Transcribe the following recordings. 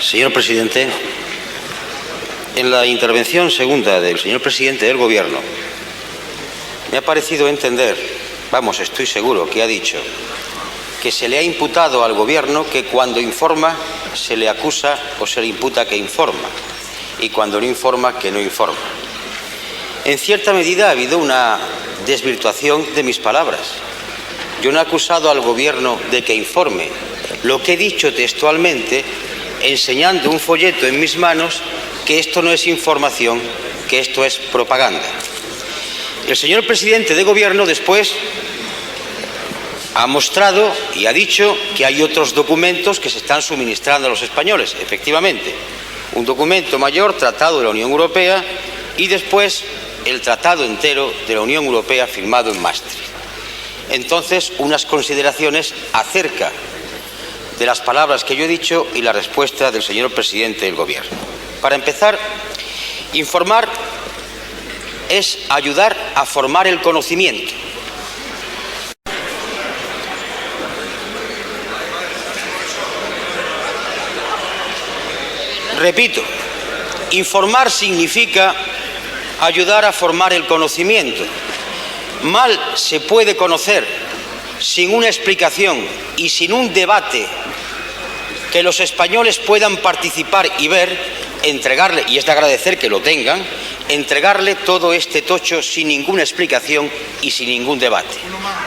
Señor presidente, en la intervención segunda del señor presidente del Gobierno me ha parecido entender, estoy seguro que ha dicho, que se le ha imputado al Gobierno que cuando informa se le acusa o se le imputa que informa y cuando no informa que no informa. En cierta medida ha habido una desvirtuación de mis palabras. Yo no he acusado al Gobierno de que informe. Lo que he dicho textualmente, enseñando un folleto en mis manos, que esto no es información, que esto es propaganda. El señor presidente de Gobierno después ha mostrado y ha dicho que hay otros documentos que se están suministrando a los españoles. Efectivamente, un documento mayor, Tratado de la Unión Europea, y después el Tratado entero de la Unión Europea firmado en Maastricht. Entonces, unas consideraciones acerca de las palabras que yo he dicho y la respuesta del señor presidente del Gobierno. Para empezar, informar es ayudar a formar el conocimiento. Repito, informar significa ayudar a formar el conocimiento. Mal se puede conocer sin una explicación y sin un debate que los españoles puedan participar y ver, entregarle, y es de agradecer que lo tengan, entregarle todo este tocho sin ninguna explicación y sin ningún debate.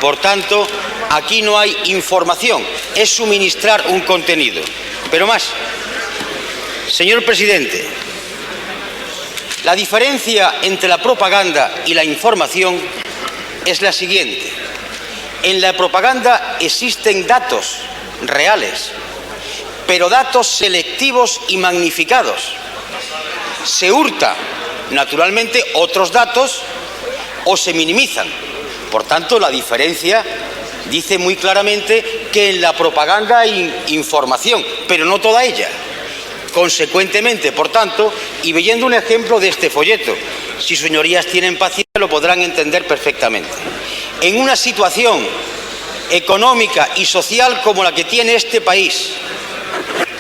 Por tanto, aquí no hay información, es suministrar un contenido. Pero más, señor presidente, la diferencia entre la propaganda y la información es la siguiente. En la propaganda existen datos reales, pero datos selectivos y magnificados. Se hurta, naturalmente, otros datos o se minimizan. Por tanto, la diferencia dice muy claramente que en la propaganda hay información, pero no toda ella. Consecuentemente, por tanto, y viendo un ejemplo de este folleto, si sus señorías tienen paciencia lo podrán entender perfectamente. En una situación económica y social como la que tiene este país,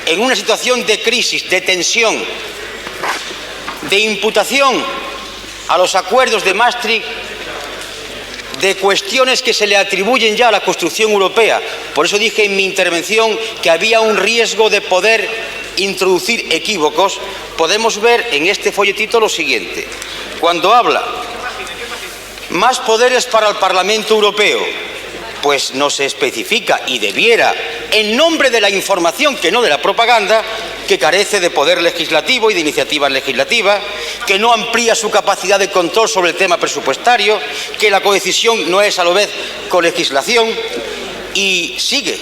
en una situación de crisis, de tensión, de imputación a los acuerdos de Maastricht, de cuestiones que se le atribuyen ya a la construcción europea. Por eso dije en mi intervención que había un riesgo de poder introducir equívocos. Podemos ver en este folletito lo siguiente. Cuando habla más poderes para el Parlamento Europeo, pues no se especifica y debiera, en nombre de la información que no de la propaganda, que carece de poder legislativo y de iniciativa legislativa, que no amplía su capacidad de control sobre el tema presupuestario, que la codecisión no es a la vez colegislación, y sigue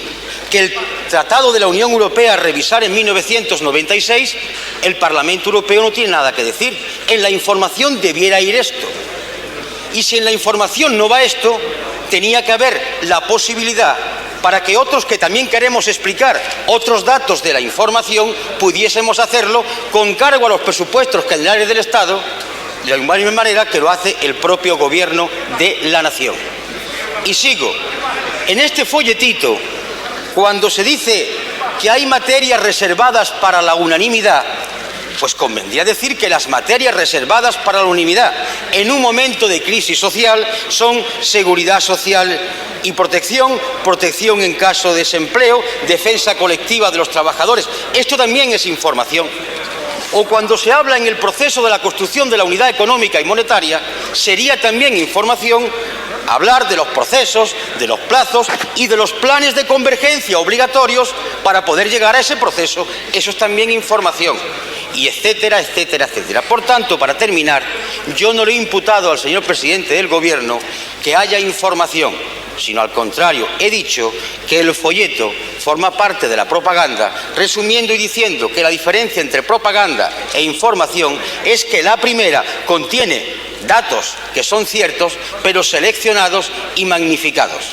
que el Tratado de la Unión Europea a revisar en 1996, el Parlamento Europeo no tiene nada que decir. En la información debiera ir esto. Y si en la información no va esto, tenía que haber la posibilidad para que otros que también queremos explicar otros datos de la información pudiésemos hacerlo con cargo a los presupuestos generales del Estado, de la misma manera que lo hace el propio Gobierno de la Nación. Y sigo. En este folletito, cuando se dice que hay materias reservadas para la unanimidad, pues convendría decir que las materias reservadas para la unanimidad en un momento de crisis social son seguridad social y protección, protección en caso de desempleo, defensa colectiva de los trabajadores. Esto también es información. O cuando se habla en el proceso de la construcción de la unidad económica y monetaria, sería también información hablar de los procesos, de los plazos y de los planes de convergencia obligatorios para poder llegar a ese proceso. Eso es también información. Y etcétera, etcétera, etcétera. Por tanto, para terminar, yo no le he imputado al señor presidente del Gobierno que haya información, sino al contrario, he dicho que el folleto forma parte de la propaganda, resumiendo y diciendo que la diferencia entre propaganda e información es que la primera contiene datos que son ciertos, pero seleccionados y magnificados.